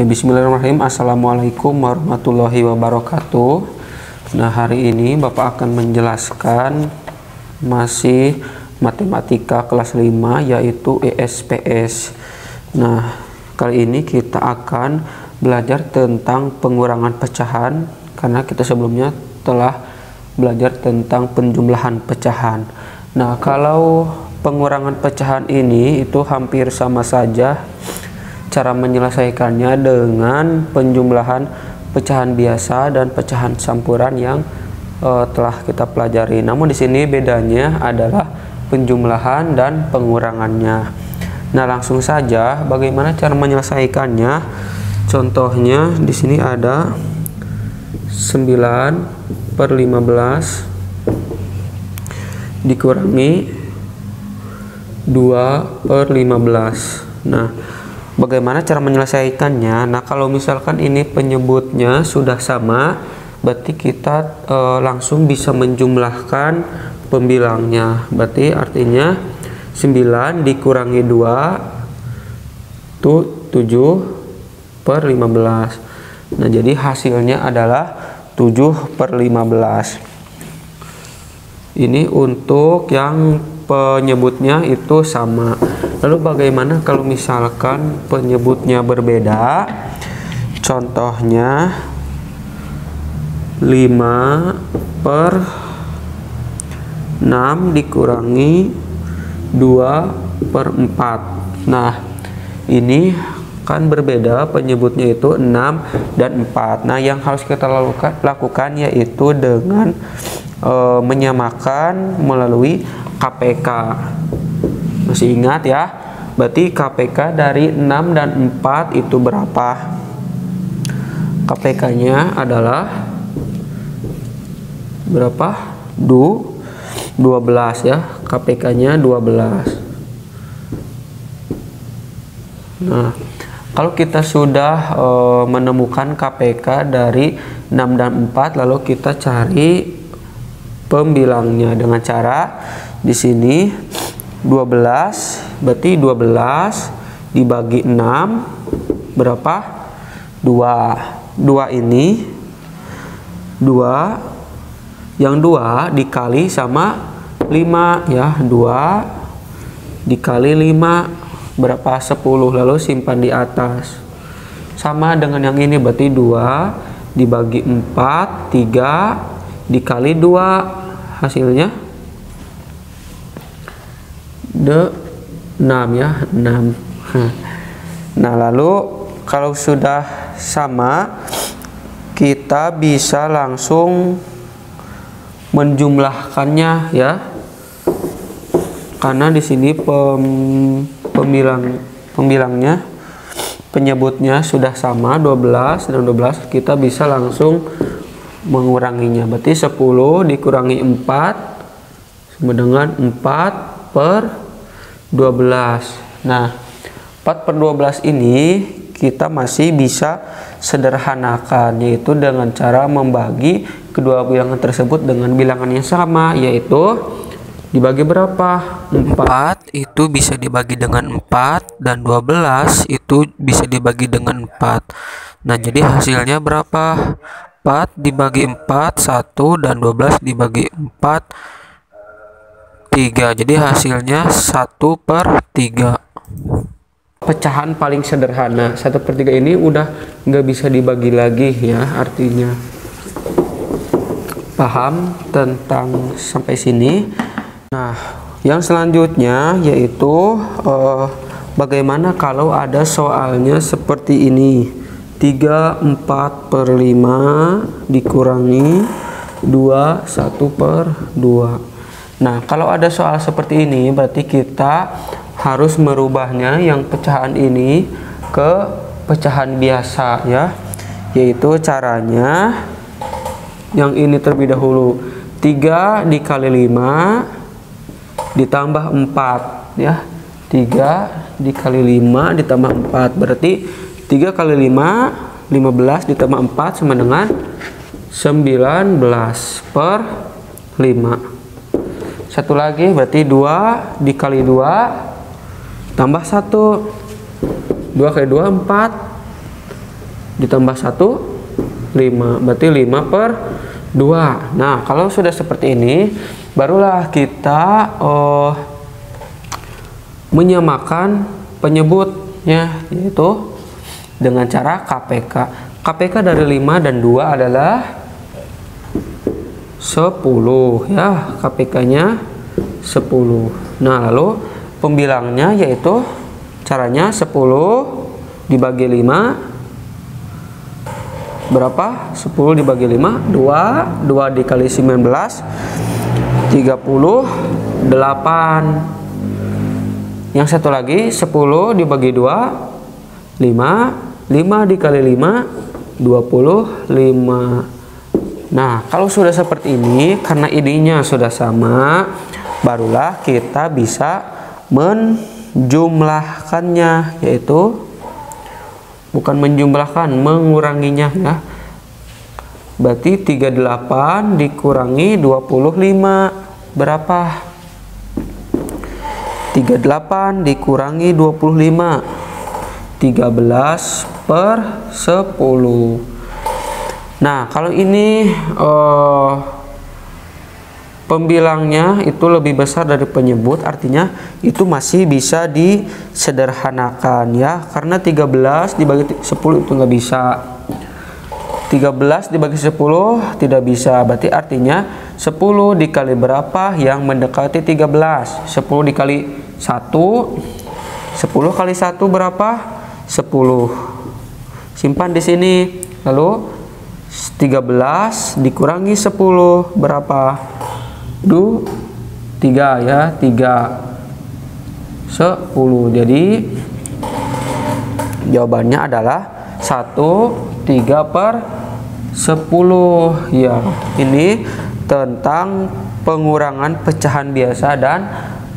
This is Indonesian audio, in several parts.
Bismillahirrahmanirrahim. Assalamualaikum warahmatullahi wabarakatuh. Nah, hari ini Bapak akan menjelaskan masih matematika kelas 5 yaitu ESPS. Nah, kali ini kita akan belajar tentang pengurangan pecahan karena kita sebelumnya telah belajar tentang penjumlahan pecahan. Nah, kalau pengurangan pecahan ini itu hampir sama saja cara menyelesaikannya dengan penjumlahan pecahan biasa dan pecahan campuran yang telah kita pelajari. Namun di sini bedanya adalah penjumlahan dan pengurangannya. Nah, langsung saja bagaimana cara menyelesaikannya. Contohnya di sini ada 9/15 dikurangi 2/15. Nah, bagaimana cara menyelesaikannya? Nah, kalau misalkan ini penyebutnya sudah sama, berarti kita langsung bisa menjumlahkan pembilangnya. Berarti artinya 9 dikurangi 2 itu 7/15. Nah, jadi hasilnya adalah 7/15. Ini untuk yang penyebutnya itu sama. Lalu bagaimana kalau misalkan penyebutnya berbeda? Contohnya 5/6 dikurangi 2/4. Nah, ini kan berbeda, penyebutnya itu 6 dan 4. Nah, yang harus kita lakukan yaitu dengan menyamakan melalui KPK. Masih ingat ya? Berarti KPK dari 6 dan 4 itu berapa? KPK-nya adalah berapa? 12 ya. KPK-nya 12. Nah, kalau kita sudah menemukan KPK dari 6 dan 4, lalu kita cari pembilangnya dengan cara di sini 12, berarti 12 dibagi 6 berapa? 2. 2 ini 2, yang 2 dikali sama 5 ya. 2 dikali 5 berapa? 10. Lalu simpan di atas. Sama dengan yang ini, berarti 2 dibagi 4, 3 dikali 2, hasilnya 6 ya, 6. Nah, lalu kalau sudah sama, kita bisa langsung menjumlahkannya ya. Karena di sini pembilangnya, penyebutnya sudah sama 12 dan 12, kita bisa langsung menguranginya. Berarti 10 dikurangi 4 sama dengan 4/12. Nah, 4/12 ini kita masih bisa sederhanakan, yaitu dengan cara membagi kedua bilangan tersebut dengan bilangan yang sama, yaitu dibagi berapa? 4 itu bisa dibagi dengan 4 dan 12 itu bisa dibagi dengan 4. Nah, jadi hasilnya berapa? 4 dibagi 4 1 dan 12 dibagi 4 3. Jadi hasilnya 1/3. Pecahan paling sederhana 1/3 ini udah nggak bisa dibagi lagi ya. Artinya paham tentang sampai sini. Nah, yang selanjutnya yaitu bagaimana kalau ada soalnya seperti ini. 3/4/5 dikurangi 2 1/2. Nah, kalau ada soal seperti ini, berarti kita harus merubahnya yang pecahan ini ke pecahan biasa ya. Yaitu caranya yang ini terlebih dahulu. 3 dikali 5 ditambah 4 ya. 3 dikali 5 ditambah 4, berarti 3 kali 5, 15 ditambah 4 sama dengan 19/5. Satu lagi, berarti 2 dikali 2 tambah 1. 2 kali 2 4. ditambah 1, 5. Berarti 5/2. Nah, kalau sudah seperti ini, barulah kita menyamakan penyebutnya, yaitu dengan cara KPK. KPK dari 5 dan 2 adalah 10 ya, KPK-nya 10. Nah, lalu pembilangnya yaitu caranya 10 dibagi 5 berapa? 10 dibagi 5 2 dikali 19 38. Yang satu lagi 10 dibagi 2 5 dikali 5 25. Nah, kalau sudah seperti ini, karena ininya sudah sama, barulah kita bisa menjumlahkannya, yaitu bukan menjumlahkan, menguranginya ya. Berarti 38 dikurangi 25 berapa? 38 dikurangi 25 13/10. Nah, kalau ini pembilangnya itu lebih besar dari penyebut, artinya itu masih bisa disederhanakan ya, karena 13 dibagi 10 itu nggak bisa. 13 dibagi 10 tidak bisa, berarti artinya 10 dikali berapa yang mendekati 13? 10 dikali 1, 10 kali 1 berapa? 10. Simpan di sini. Lalu 13 dikurangi 10 berapa? 3 ya, 3/10. Jadi jawabannya adalah 1/3/10 ya. Ini tentang pengurangan pecahan biasa dan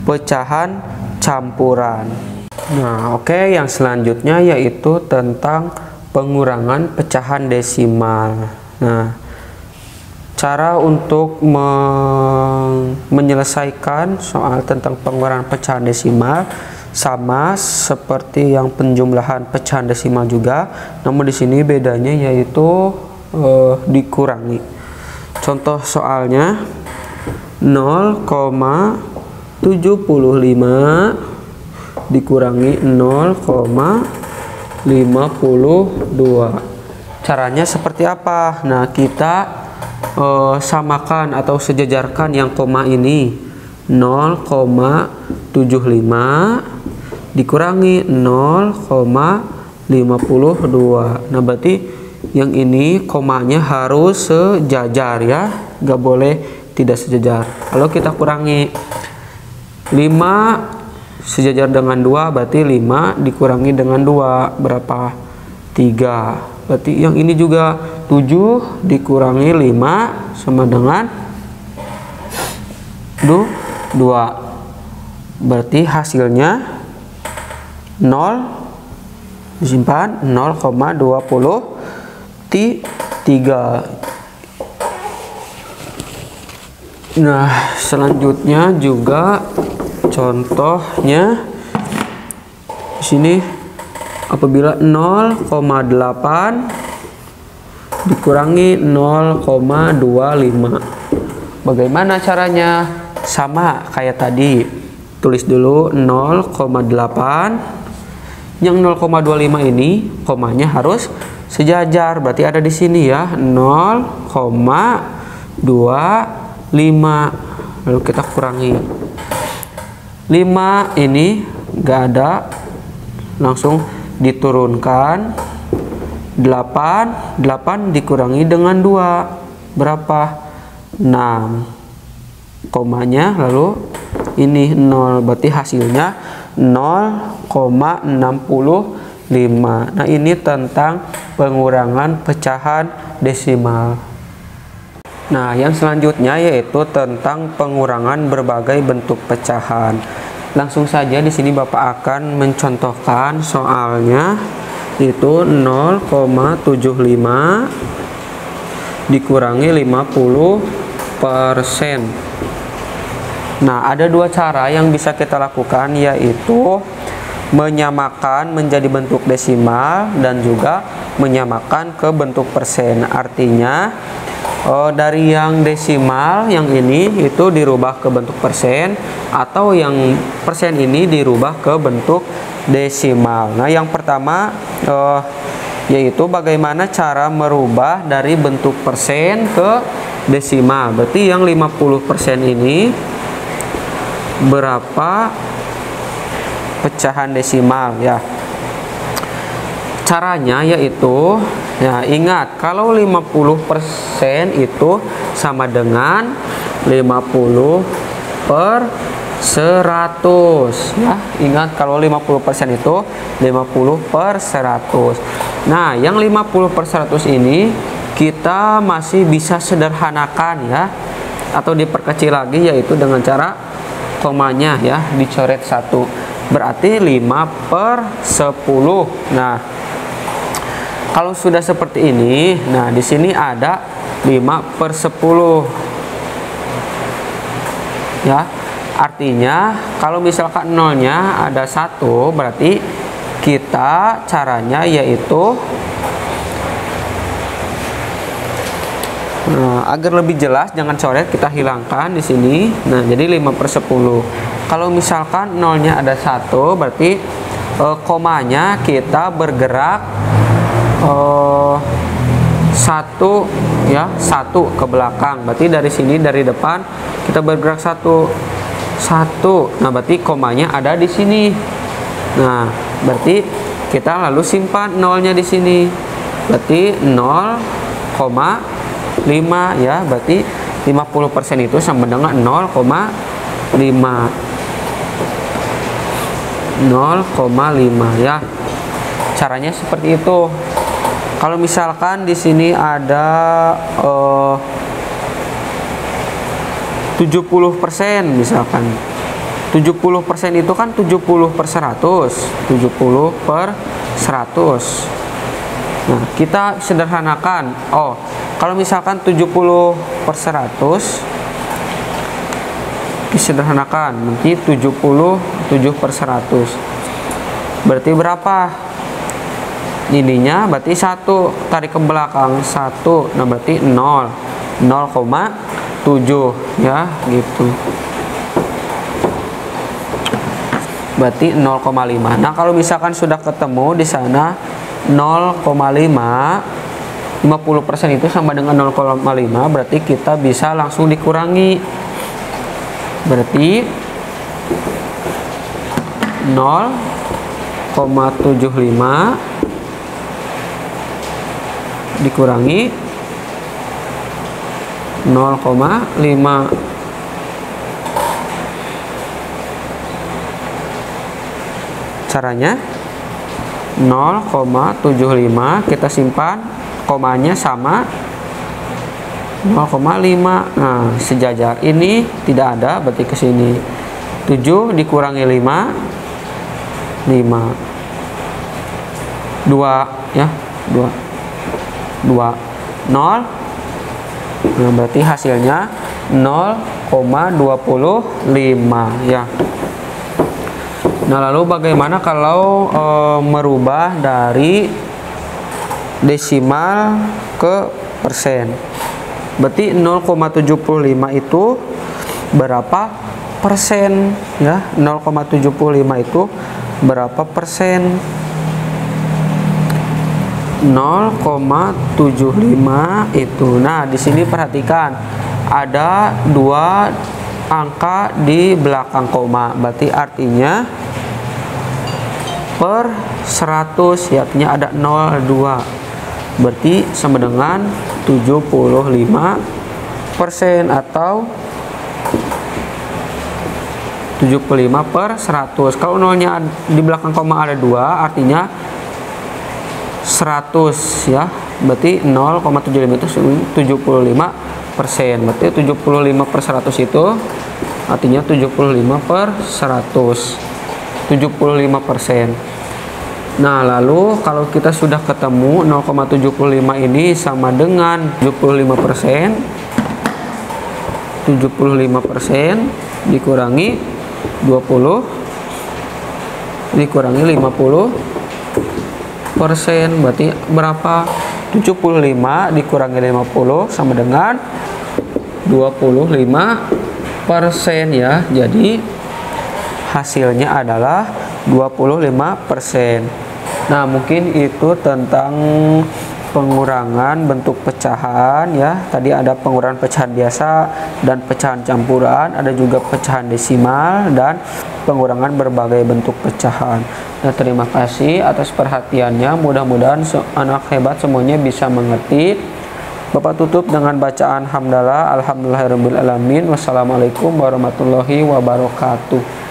pecahan campuran. Nah, oke, yang selanjutnya yaitu tentang pengurangan pecahan desimal. Nah, cara untuk menyelesaikan soal tentang pengurangan pecahan desimal sama seperti yang penjumlahan pecahan desimal juga, namun di sini bedanya yaitu dikurangi. Contoh soalnya 0,75 dikurangi 0,52. Caranya seperti apa? Nah, kita samakan atau sejajarkan yang koma ini. 0,75 dikurangi 0,52. Nah, berarti yang ini komanya harus sejajar ya, nggak boleh tidak sejajar. Lalu kita kurangi 5 sejajar dengan 2, berarti 5 dikurangi dengan 2 berapa? 3. Berarti yang ini juga 7 dikurangi 5 sama dengan 2. Berarti hasilnya 0, disimpan 0,23. Nah, selanjutnya juga contohnya di sini apabila 0,8 dikurangi 0,25. Bagaimana caranya? Sama kayak tadi. Tulis dulu 0,8. Yang 0,25 ini komanya harus sejajar. Berarti ada di sini ya, 0,25. Lalu kita kurangi 5, ini nggak ada, langsung diturunkan. 8 dikurangi dengan 2 berapa? 6. Komanya lalu ini 0, berarti hasilnya 0,65. Nah, ini tentang pengurangan pecahan desimal. Nah, yang selanjutnya yaitu tentang pengurangan berbagai bentuk pecahan. Langsung saja di sini Bapak akan mencontohkan soalnya, itu 0,75 dikurangi 50%. Nah, ada dua cara yang bisa kita lakukan, yaitu menyamakan menjadi bentuk desimal dan juga menyamakan ke bentuk persen. Artinya dari yang desimal yang ini itu dirubah ke bentuk persen, atau yang persen ini dirubah ke bentuk desimal. Nah, yang pertama yaitu bagaimana cara merubah dari bentuk persen ke desimal. Berarti yang 50% ini berapa pecahan desimal ya. Caranya yaitu, ya ingat, kalau 50% itu sama dengan 50 per 100 ya. Ingat, kalau 50% itu 50 per 100. Nah, yang 50 per 100 ini kita masih bisa sederhanakan ya, atau diperkecil lagi, yaitu dengan cara komanya ya dicoret 1. Berarti 5 per 10. Nah, kalau sudah seperti ini, nah di sini ada 5 per 10 ya. Artinya kalau misalkan nolnya ada 1, berarti kita caranya yaitu agar lebih jelas, jangan coret, kita hilangkan di sini. Nah, jadi 5 per 10. Kalau misalkan nolnya ada 1, berarti komanya kita bergerak 1 ya, 1 ke belakang. Berarti dari sini, dari depan kita bergerak 1. Nah, berarti komanya ada di sini. Nah, berarti kita lalu simpan nolnya di sini. Berarti 0,5 ya. Berarti 50% itu sama dengan 0,5 ya. Caranya seperti itu. Kalau misalkan di sini ada 70%, misalkan 70% itu kan 70 per 100, 70 per 100. Nah, kita sederhanakan. Kalau misalkan 70 per 100 disederhanakan nanti 77 per 100. Berarti berapa? Ininya berarti 1, tarik ke belakang 1. Nah, berarti 0,7 ya, gitu. Berarti 0,5. Nah, kalau misalkan sudah ketemu di sana 0,5, 50% itu sama dengan 0,5, berarti kita bisa langsung dikurangi. Berarti 0,75 dikurangi 0,5. Caranya 0,75 kita simpan, komanya sama 0,5. Nah, sejajar ini tidak ada, berarti ke sini 7 dikurangi 5, 2 ya, 2 0. Nah, berarti hasilnya 0,25 ya. Nah, lalu bagaimana kalau merubah dari desimal ke persen? Berarti 0,75 itu berapa persen ya? 0,75 itu berapa persen? 0,75 itu. Nah, di sini perhatikan ada 2 angka di belakang koma. Berarti artinya per 100 ya, artinya ada 0,2. Berarti sama dengan 75% atau 75 per 100. Kalau nolnya di belakang koma ada 2, artinya 100 ya. Berarti 0,75 itu 75%. Berarti 75 per 100 itu artinya 75 per 100, 75%. Nah, lalu kalau kita sudah ketemu 0,75 ini sama dengan 75%, 75% dikurangi 20 dikurangi 50, persen, berarti berapa? 75 dikurangi 50 sama dengan 25% ya. Jadi hasilnya adalah 25%. Nah, mungkin itu tentang pengurangan bentuk pecahan ya. Tadi ada pengurangan pecahan biasa dan pecahan campuran, ada juga pecahan desimal dan pengurangan berbagai bentuk pecahan. Nah, terima kasih atas perhatiannya. Mudah-mudahan anak hebat semuanya bisa mengerti. Bapak tutup dengan bacaan hamdalah, alhamdulillahirabbil alamin. Wassalamualaikum warahmatullahi wabarakatuh.